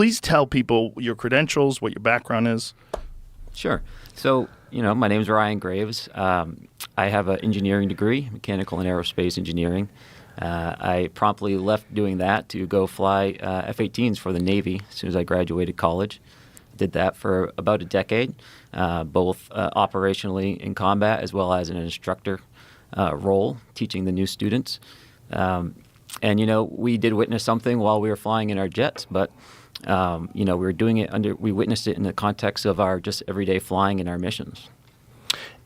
please tell people your credentials, what your background is. Sure. So, my name is Ryan Graves. I have an engineering degree, mechanical and aerospace engineering. I promptly left doing that to go fly F-18s for the Navy as soon as I graduated college. Did that for about a decade, both operationally in combat as well as in an instructor role, teaching the new students. We did witness something while we were flying in our jets, but we were doing it we witnessed it in the context of our just everyday flying and our missions.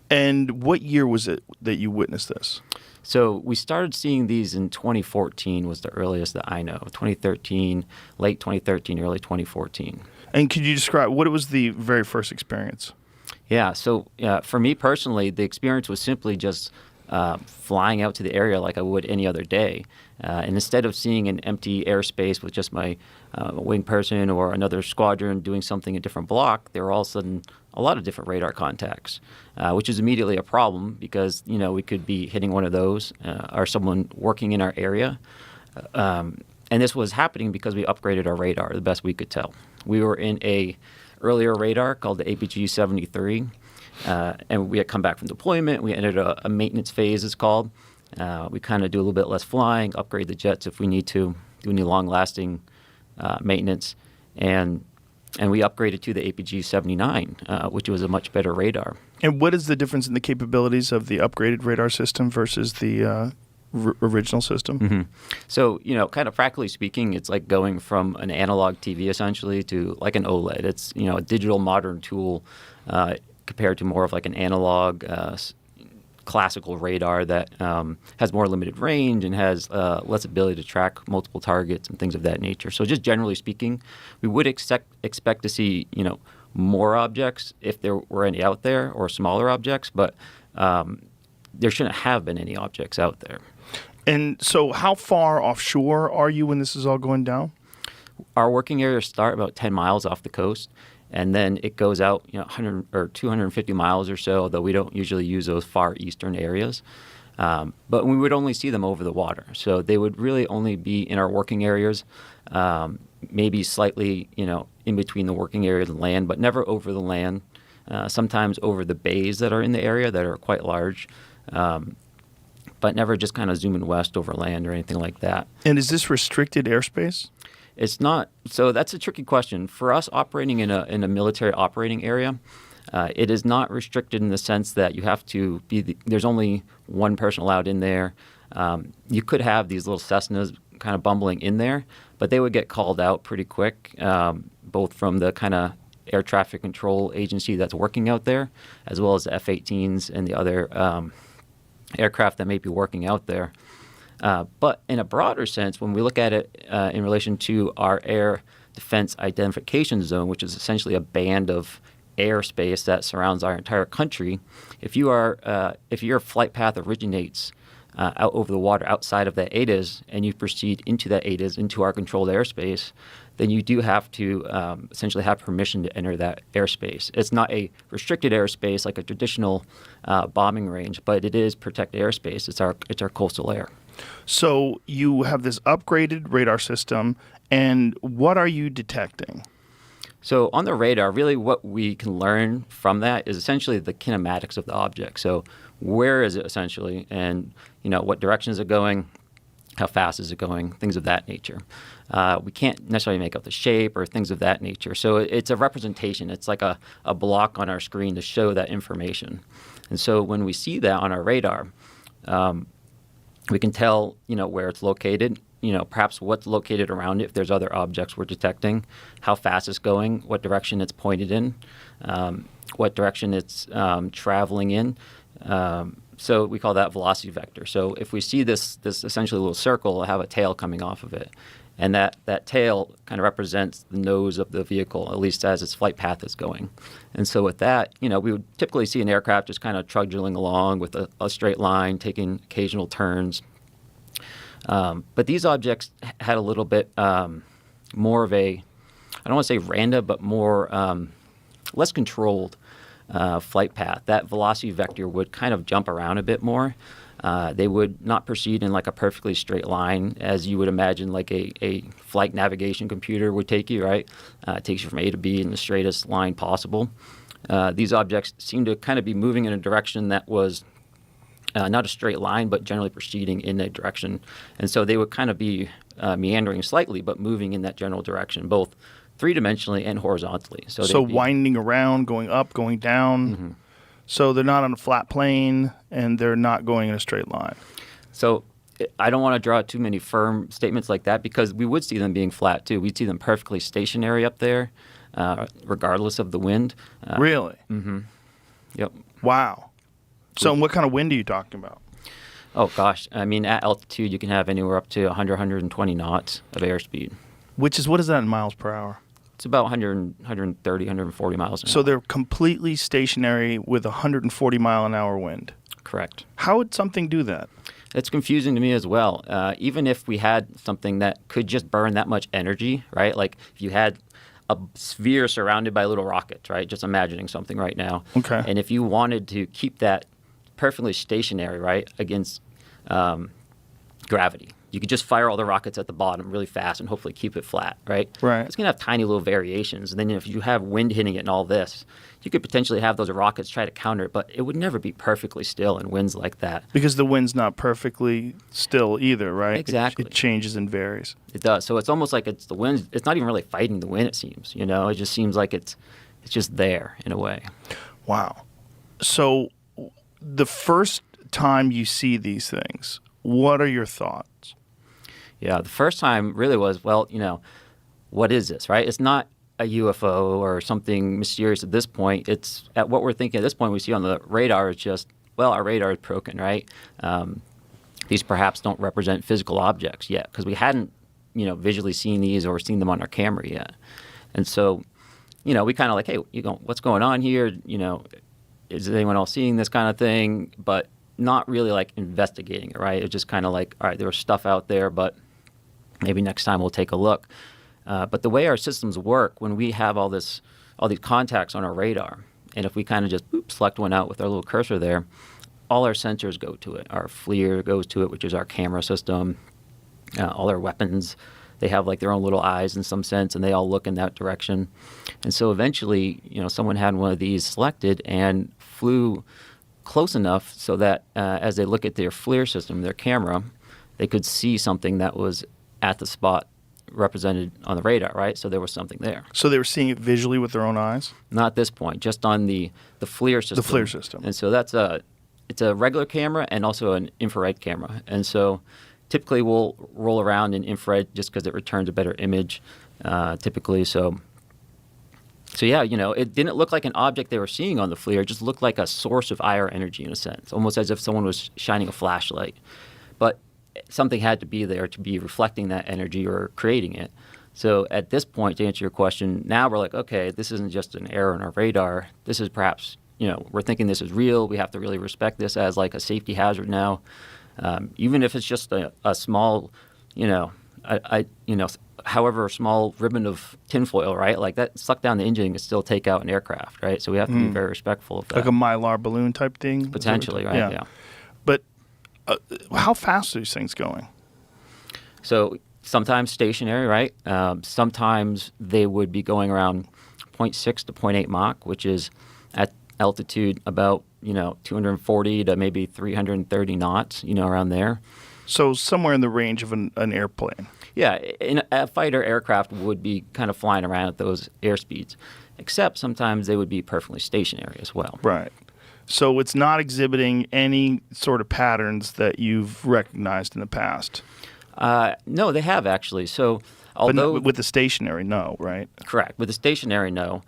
And what year was it that you witnessed this? So we started seeing these in 2014 was the earliest that I know. 2013, late 2013, early 2014. And could you describe what was the very first experience? Yeah, so for me personally, the experience was simply just flying out to the area like I would any other day. And instead of seeing an empty airspace with just my wing person or another squadron doing something in a different block, there were all of a sudden a lot of different radar contacts, which is immediately a problem because, we could be hitting one of those or someone working in our area. And this was happening because we upgraded our radar the best we could tell. We were in a earlier radar called the APG-73. And we had come back from deployment. We entered a maintenance phase, it's called. We kind of do a little bit less flying, upgrade the jets if we need to, do any long-lasting maintenance. And we upgraded to the APG-79, which was a much better radar. And what is the difference in the capabilities of the upgraded radar system versus the original system? Mm-hmm. So, kind of practically speaking, it's like going from an analog TV essentially to like an OLED. It's, a digital modern tool compared to more of like an analog classical radar that has more limited range and has less ability to track multiple targets and things of that nature. So just generally speaking, we would expect to see, more objects if there were any out there or smaller objects, but there shouldn't have been any objects out there. And so how far offshore are you when this is all going down? Our working areas start about 10 miles off the coast. And then it goes out, 100 or 250 miles or so, though we don't usually use those far eastern areas. But we would only see them over the water. So they would really only be in our working areas, maybe slightly, in between the working area and land, but never over the land. Sometimes over the bays that are in the area that are quite large, but never just kind of zooming west over land or anything like that. And is this restricted airspace? It's not. So that's a tricky question. For us operating in a military operating area, it is not restricted in the sense that you have to be there's only one person allowed in there. You could have these little Cessnas kind of bumbling in there, but they would get called out pretty quick, both from the kind of air traffic control agency that's working out there, as well as the F-18s and the other aircraft that may be working out there. But in a broader sense, when we look at it in relation to our air defense identification zone, which is essentially a band of airspace that surrounds our entire country, if your flight path originates out over the water outside of that ADIZ and you proceed into that ADIZ, into our controlled airspace, then you do have to essentially have permission to enter that airspace. It's not a restricted airspace like a traditional bombing range, but it is protected airspace. It's our coastal air. So you have this upgraded radar system, and what are you detecting? So on the radar, really what we can learn from that is essentially the kinematics of the object. So where is it essentially, and what direction is it going, how fast is it going, things of that nature. We can't necessarily make out the shape or things of that nature. So it's a representation. It's like a block on our screen to show that information. And so when we see that on our radar, we can tell, where it's located, perhaps what's located around it if there's other objects we're detecting, how fast it's going, what direction it's pointed in, what direction it's traveling in. So we call that velocity vector. So if we see this essentially little circle, it'll have a tail coming off of it. And that tail kind of represents the nose of the vehicle, at least as its flight path is going. And so with that, we would typically see an aircraft just kind of trudging along with a straight line, taking occasional turns. But these objects had a little bit more of a, I don't want to say random, but more less controlled flight path. That velocity vector would kind of jump around a bit more. They would not proceed in like a perfectly straight line as you would imagine like a flight navigation computer would take you, right? It takes you from A to B in the straightest line possible. These objects seem to kind of be moving in a direction that was not a straight line, but generally proceeding in that direction. And so they would kind of be meandering slightly, but moving in that general direction, both three-dimensionally and horizontally. So winding around, going up, going down. Mm-hmm. So they're not on a flat plane, and they're not going in a straight line. So I don't want to draw too many firm statements like that because we would see them being flat, too. We'd see them perfectly stationary up there, regardless of the wind. Really? Mm-hmm. Yep. Wow. So what kind of wind are you talking about? Oh, gosh. I mean, at altitude, you can have anywhere up to 100, 120 knots of airspeed. What is that in miles per hour? It's about 100, 130, 140 miles an hour. So they're completely stationary with a 140 mile an hour wind. Correct. How would something do that? It's confusing to me as well. Even if we had something that could just burn that much energy, right? Like if you had a sphere surrounded by little rockets, right? Just imagining something right now. Okay. And if you wanted to keep that perfectly stationary, right, against gravity, you could just fire all the rockets at the bottom really fast and hopefully keep it flat, right? Right. It's going to have tiny little variations. And then if you have wind hitting it and all this, you could potentially have those rockets try to counter it, but it would never be perfectly still in winds like that. Because the wind's not perfectly still either, right? Exactly. It changes and varies. It does. So it's almost like it's the wind. It's not even really fighting the wind, it seems. You know, it just seems like it's just there in a way. Wow. So the first time you see these things, what are your thoughts? Yeah, the first time really was, well, you know, what is this, right? It's not a UFO or something mysterious at this point. It's at what we're thinking at this point we see on the radar is just, well, our radar is broken, right? These perhaps don't represent physical objects yet because we hadn't, you know, visually seen these or seen them on our camera yet. And so, you know, we kind of like, hey, you know, what's going on here? You know, is anyone else seeing this kind of thing? But not really like investigating it, right? It's just kind of like, all right, there was stuff out there, but maybe next time we'll take a look. But the way our systems work, when we have all these contacts on our radar, and if we kind of just select one out with our little cursor there, all our sensors go to it. Our FLIR goes to it, which is our camera system. All our weapons, they have like their own little eyes in some sense, and they all look in that direction. And so eventually, you know, someone had one of these selected and flew close enough so that as they look at their FLIR system, their camera, they could see something that was at the spot represented on the radar, right? So there was something there. So they were seeing it visually with their own eyes? Not at this point, just on the FLIR system. The FLIR system. And so it's a regular camera and also an infrared camera. And so typically we'll roll around in infrared just because it returns a better image, typically. So yeah, you know, it didn't look like an object they were seeing on the FLIR. It just looked like a source of IR energy in a sense, almost as if someone was shining a flashlight. But something had to be there to be reflecting that energy or creating it. So at this point, to answer your question, now we're like, okay, this isn't just an error in our radar. This is perhaps, you know, we're thinking this is real. We have to really respect this as like a safety hazard now. Even if it's just a small, you know, however small ribbon of tinfoil, right? Like that suck down the engine can still take out an aircraft, right? So we have to be very respectful of that. Like a Mylar balloon type thing? Potentially, right? Yeah. But how fast are these things going? So sometimes stationary, right? Sometimes they would be going around 0.6 to 0.8 Mach, which is at altitude about, you know, 240 to maybe 330 knots, you know, around there. So somewhere in the range of an airplane. Yeah, a fighter aircraft would be kind of flying around at those airspeeds, except sometimes they would be perfectly stationary as well. Right. So it's not exhibiting any sort of patterns that you've recognized in the past. No, they have actually. So although with the stationary, no, right? Correct. With the stationary, no.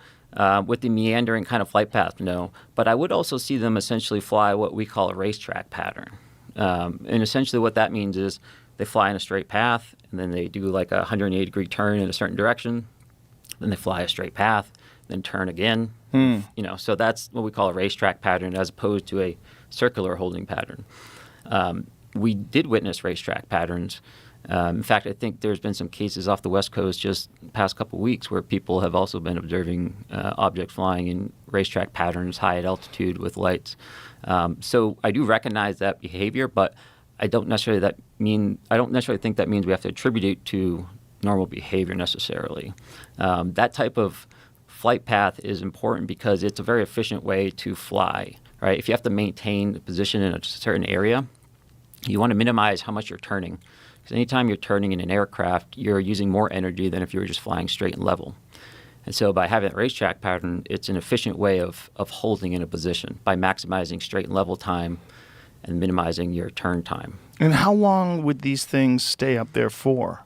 With the meandering kind of flight path, no. But I would also see them essentially fly what we call a racetrack pattern. And essentially what that means is they fly in a straight path, and then they do like a 180-degree turn in a certain direction. Then they fly a straight path, then turn again. You know, so that's what we call a racetrack pattern as opposed to a circular holding pattern. We did witness racetrack patterns In fact, I think there's been some cases off the West Coast just the past couple of weeks where people have also been observing objects flying in racetrack patterns high at altitude with lights. So I do recognize that behavior, but I don't necessarily think that means we have to attribute it to normal behavior necessarily. That type of flight path is important because it's a very efficient way to fly, right? If you have to maintain the position in a certain area, you want to minimize how much you're turning. Because anytime you're turning in an aircraft, you're using more energy than if you were just flying straight and level. And so by having a racetrack pattern, it's an efficient way of holding in a position by maximizing straight and level time and minimizing your turn time. And how long would these things stay up there for?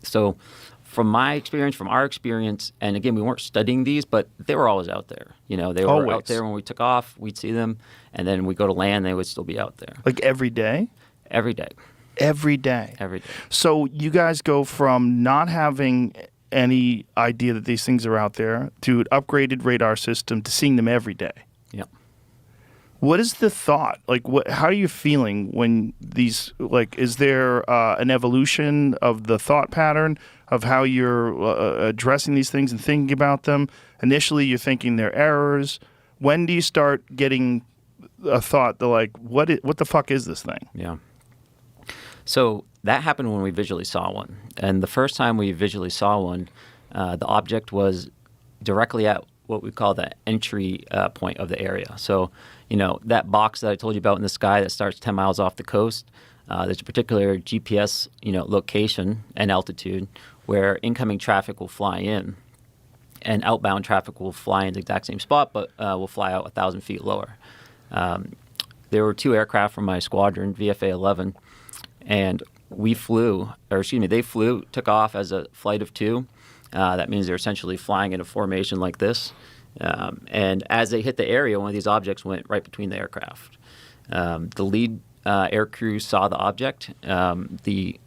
So from our experience, and again, we weren't studying these, but they were always out there. They were Always. out there when we took off, we'd see them, and then we go to land, they would still be out there. Like every day? Every day. Every day? Every day. So you guys go from not having any idea that these things are out there to an upgraded radar system to seeing them every day. Yep. What is the thought? Like, how are you feeling when these, is there an evolution of the thought pattern of how you're addressing these things and thinking about them? Initially, you're thinking they're errors. When do you start getting a thought that, what the fuck is this thing? Yeah. So that happened when we visually saw one. And the first time we visually saw one, the object was directly at what we call the entry point of the area. So, that box that I told you about in the sky that starts 10 miles off the coast, there's a particular GPS, location and altitude where incoming traffic will fly in and outbound traffic will fly in the exact same spot, but will fly out 1,000 feet lower. There were 2 aircraft from my squadron, VFA 11, and they flew, took off as a flight of 2. That means they're essentially flying in a formation like this. And as they hit the area, one of these objects went right between the aircraft. The lead air crew saw the object. The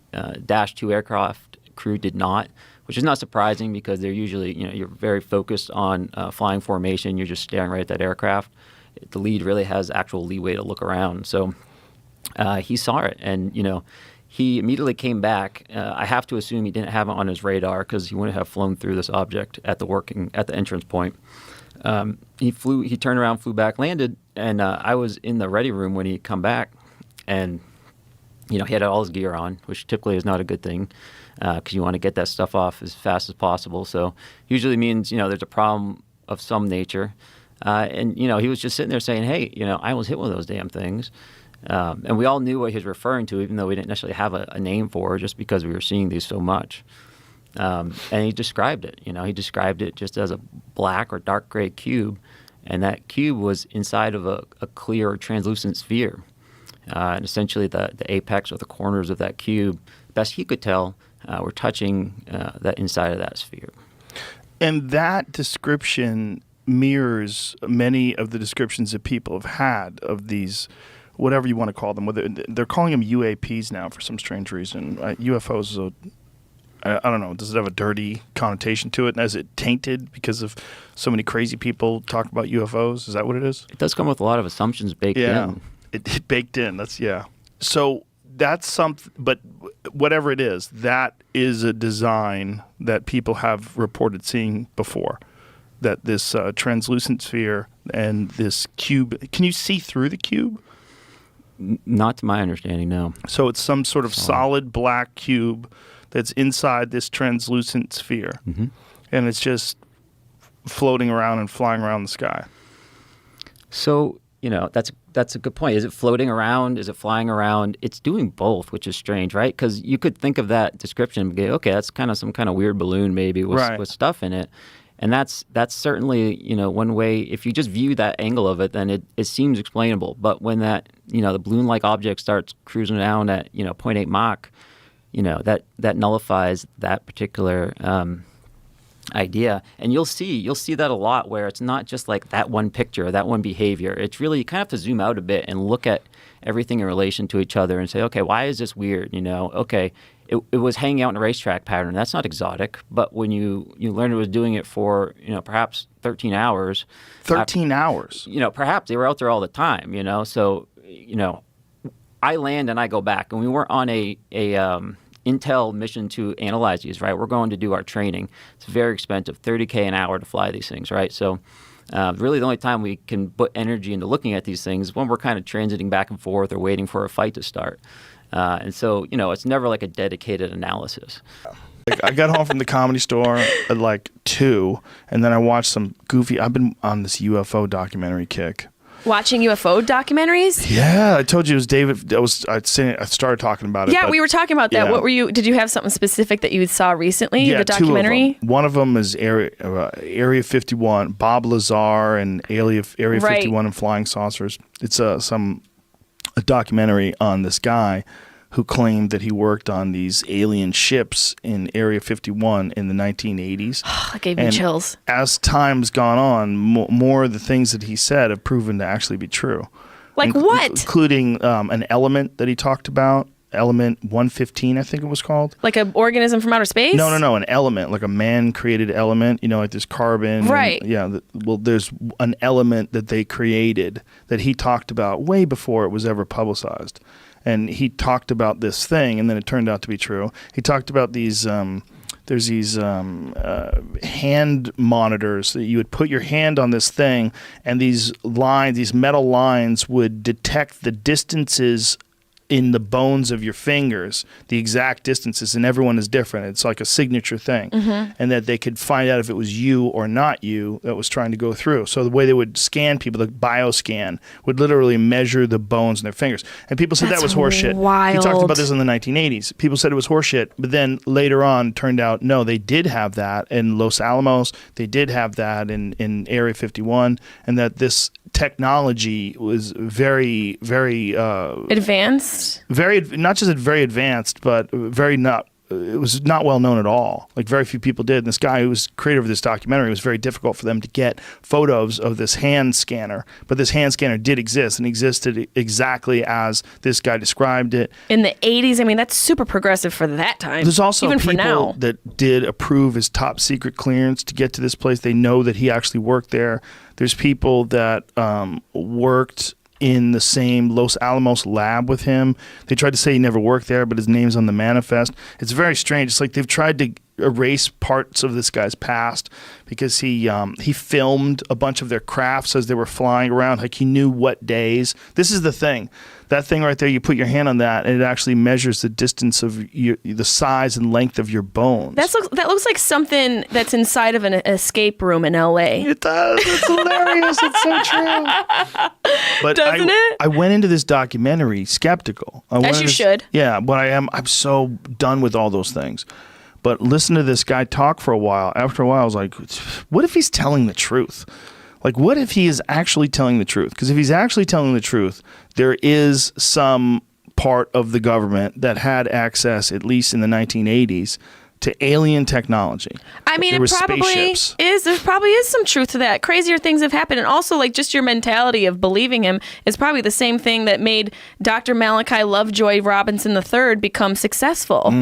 Dash 2 aircraft crew did not, which is not surprising because they're usually, you're very focused on flying formation. You're just staring right at that aircraft. The lead really has actual leeway to look around. So he saw it, and, he immediately came back. I have to assume he didn't have it on his radar because he wouldn't have flown through this object at the entrance point. He turned around, flew back, landed, and I was in the ready room when he come back, and he had all his gear on, which typically is not a good thing because you want to get that stuff off as fast as possible. So usually means there's a problem of some nature, and he was just sitting there saying, "Hey, I almost hit one of those damn things." And we all knew what he was referring to, even though we didn't necessarily have a name for it, just because we were seeing these so much. And he described it. He described it just as a black or dark gray cube, and that cube was inside of a clear or translucent sphere. And essentially, the apex or the corners of that cube, best he could tell, were touching that inside of that sphere. And that description mirrors many of the descriptions that people have had of these, whatever you want to call them. Whether they're calling them UAPs now for some strange reason. UFOs is I don't know. Does it have a dirty connotation to it? And is it tainted because of so many crazy people talk about UFOs? Is that what it is? It does come with a lot of assumptions baked in. It baked in. So that's something. But whatever it is, that is a design that people have reported seeing before. That this translucent sphere and this cube. Can you see through the cube? Not to my understanding, no. So it's some sort of solid black cube that's inside this translucent sphere. Mm-hmm. And it's just floating around and flying around the sky. So, that's a good point. Is it floating around? Is it flying around? It's doing both, which is strange, right? Because you could think of that description and go, okay, that's kind of some kind of weird balloon maybe with stuff in it. And that's certainly, one way. If you just view that angle of it, then it seems explainable. But when that, the balloon-like object starts cruising down at, 0.8 Mach, that nullifies that particular idea. And you'll see that a lot where it's not just like that one picture or that one behavior. It's really, you kind of have to zoom out a bit and look at everything in relation to each other and say, okay, why is this weird? Okay, it was hanging out in a racetrack pattern. That's not exotic. But when you learn it was doing it for, perhaps 13 hours. 13 hours? Perhaps they were out there all the time, So, I land and I go back. And we weren't on a intel mission to analyze these, right? We're going to do our training. It's very expensive, $30K an hour to fly these things, right? So really the only time we can put energy into looking at these things is when we're kind of transiting back and forth or waiting for a fight to start. And so, it's never like a dedicated analysis. Like, I got home from the Comedy Store at like 2, and then I watched some goofy. I've been on this UFO documentary kick. Watching UFO documentaries? Yeah, I told you it was David. I started talking about it. Yeah, we were talking about that. Yeah. What were you? Did you have something specific that you saw recently? Yeah, the documentary. 2 of them. One of them is Area 51, Bob Lazar, and Area 51 and flying saucers. It's a documentary on this guy who claimed that he worked on these alien ships in Area 51 in the 1980s. That gave me chills. As time's gone on, more of the things that he said have proven to actually be true. Like what? Including an element that he talked about, element 115, I think it was called. Like an organism from outer space? No, an element, like a man-created element, like there's carbon. Right. There's an element that they created that he talked about way before it was ever publicized. And he talked about this thing, and then it turned out to be true. He talked about these, there's these hand monitors that you would put your hand on this thing, and these metal lines would detect the distances in the bones of your fingers, the exact distances, and everyone is different. It's like a signature thing. Mm-hmm. And that they could find out if it was you or not you that was trying to go through. So the way they would scan people, the bioscan, would literally measure the bones in their fingers. And people said that was horseshit. Wild. He talked about this in the 1980s. People said it was horseshit, but then later on turned out, no, they did have that in Los Alamos. They did have that in Area 51, and that this technology was very, very advanced. Not just very advanced, but it was not well known at all. Like, very few people did. And this guy who was creator of this documentary, it was very difficult for them to get photos of this hand scanner. But this hand scanner did exist and existed exactly as this guy described it. In the 80s, I mean, that's super progressive for that time. There's also even people for now. that did approve his top secret clearance to get to this place. They know that he actually worked there. There's people that worked in the same Los Alamos lab with him. They tried to say he never worked there, but his name's on the manifest. It's very strange. It's like they've tried to erase parts of this guy's past because he filmed a bunch of their crafts as they were flying around. Like, he knew what days. This is the thing. That thing right there, you put your hand on that, and it actually measures the distance of the size and length of your bones. That looks like something that's inside of an escape room in L.A. It does. It's hilarious. It's so true. But Doesn't it? I went into this documentary skeptical. As you should. Yeah, but I'm so done with all those things. But listen to this guy talk for a while. After a while, I was like, what if he's telling the truth? Like, what if he is actually telling the truth? Because if he's actually telling the truth, there is some part of the government that had access, at least in the 1980s, to alien technology. I mean, there it probably is. There probably is some truth to that. Crazier things have happened. And also, like, just your mentality of believing him is probably the same thing that made Dr. Malachi Lovejoy Robinson III become successful.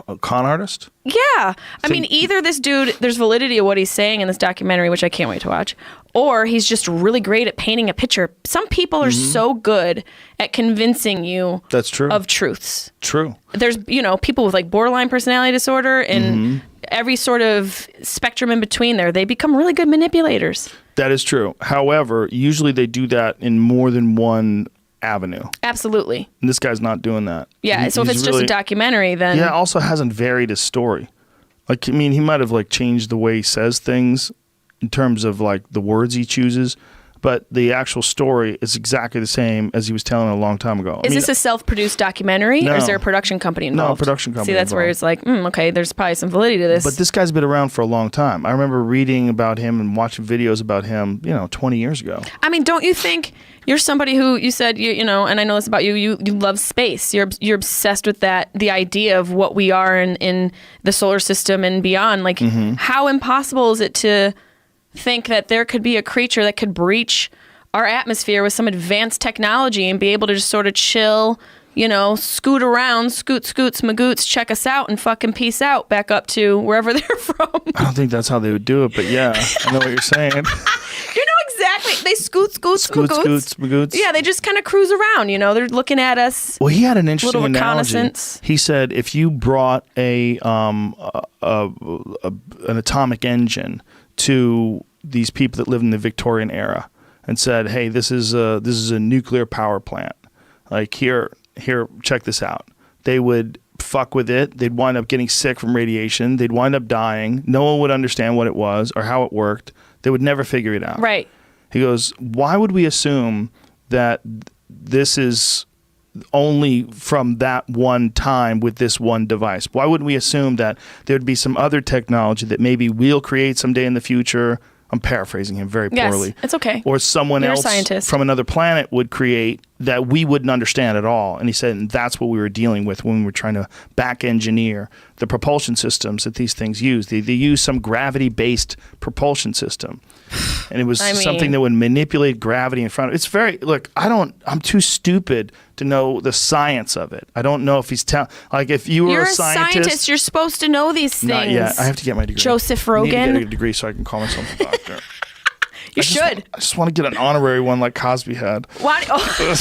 A con artist? Yeah. I mean, either this dude, there's validity of what he's saying in this documentary, which I can't wait to watch, or he's just really great at painting a picture. Some people are so good at convincing you That's true. of truths. True. There's, people with like borderline personality disorder and every sort of spectrum in between there. They become really good manipulators. That is true. However, usually they do that in more than one avenue. Absolutely. And this guy's not doing that. Yeah, so if it's just a documentary, then... Yeah, also hasn't varied his story. Like, I mean, he might have, like, changed the way he says things in terms of, like, the words he chooses, but the actual story is exactly the same as he was telling a long time ago. Is this a self-produced documentary, or is there a production company involved? No, a production company See, that's where it's like, okay, there's probably some validity to this. But this guy's been around for a long time. I remember reading about him and watching videos about him, 20 years ago. I mean, don't you think you're somebody who, you said, and I know this about you, you love space. You're obsessed with that, the idea of what we are in the solar system and beyond. Like, how impossible is it to think that there could be a creature that could breach our atmosphere with some advanced technology and be able to just sort of chill, scoot around, scoots, magoots, check us out and fucking peace out back up to wherever they're from. I don't think that's how they would do it, but yeah, I know what you're saying. You know exactly. they scoot, magoots. Yeah, they just kind of cruise around. You know, they're looking at us. Well, he had an interesting Little analogy. reconnaissance. He said if you brought an atomic engine to these people that live in the Victorian era and said, "Hey, this is a nuclear power plant. Like here, check this out." They would fuck with it. They'd wind up getting sick from radiation. They'd wind up dying. No one would understand what it was or how it worked. They would never figure it out. Right. He goes, why would we assume that this is only from that one time with this one device? Why wouldn't we assume that there'd be some other technology that maybe we'll create someday in the future? I'm paraphrasing him very poorly. Yes, it's okay. Or someone You're a else scientist. from another planet would create that we wouldn't understand at all. And he said, and that's what we were dealing with when we were trying to back engineer the propulsion systems that these things use. They use some gravity-based propulsion system. And it was something that would manipulate gravity in front of it. It's very, look, I'm too stupid to know the science of it. I don't know if he's if you were You're a scientist. You're supposed to know these things. Not yet. I have to get my degree. Joseph I need to Rogan. get a degree so I can call myself a doctor. You should. I just want to get an honorary one like Cosby had. Why? Oh.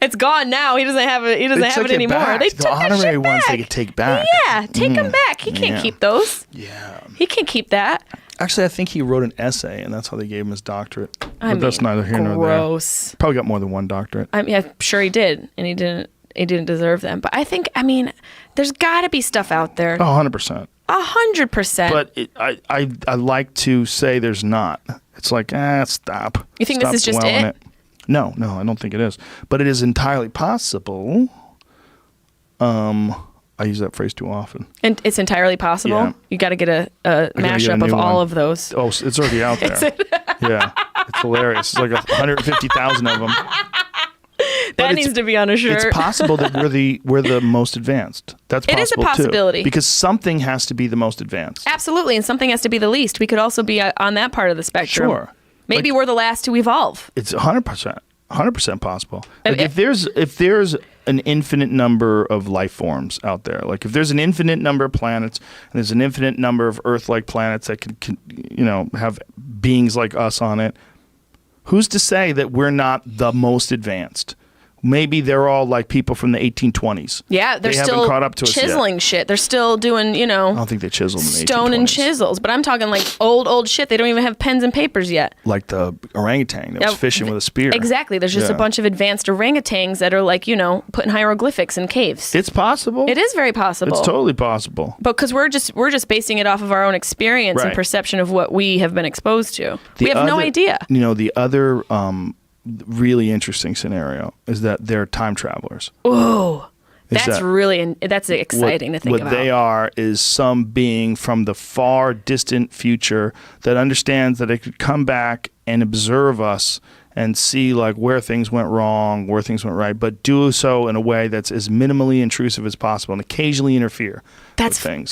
It's gone now. He doesn't have it. He doesn't have it anymore. Back. They the took that honorary shit ones back. they could take back. Yeah, take them back. He can't keep those. Yeah. He can't keep that. Actually, I think he wrote an essay, and that's how they gave him his doctorate. I mean, that's neither here nor there. gross. Probably got more than one doctorate. I'm sure he did, and he didn't deserve them. But I think, there's got to be stuff out there. Oh, 100%. 100%. But I like to say there's not. It's like, stop. You think Stop this is just dwelling it? No, I don't think it is. But it is entirely possible. I use that phrase too often. And it's entirely possible. Yeah. You got to get a mashup of new all one. of those. Oh, it's already out there. Yeah, it's hilarious. It's like 150,000 of them. That needs to be on a shirt. It's possible that we're the most advanced. That's possible. It is a possibility. too, because something has to be the most advanced. Absolutely, and something has to be the least. We could also be on that part of the spectrum. Sure. Maybe we're the last to evolve. It's 100% possible. Like if there's an infinite number of life forms out there, like if there's an infinite number of planets and there's an infinite number of Earth-like planets that can have beings like us on it, who's to say that we're not the most advanced? Maybe they're all like people from the 1820s. Yeah, they still haven't caught up to us chiseling yet. shit. They're still doing, I don't think they chiseled in the 1820s. stone and chisels. But I'm talking like old shit. They don't even have pens and papers yet. Like the orangutan that was fishing with a spear. Exactly. There's just a bunch of advanced orangutans that are like, putting hieroglyphics in caves. It's possible. It is very possible. It's totally possible. But because we're just basing it off of our own experience and Right. perception of what we have been exposed to. We have no idea. The other really interesting scenario is that they're time travelers. Oh, that's that that's exciting to think about. What about. they are is some being from the far distant future that understands that it could come back and observe us and see like where things went wrong, where things went right, but do so in a way that's as minimally intrusive as possible and occasionally interfere with things.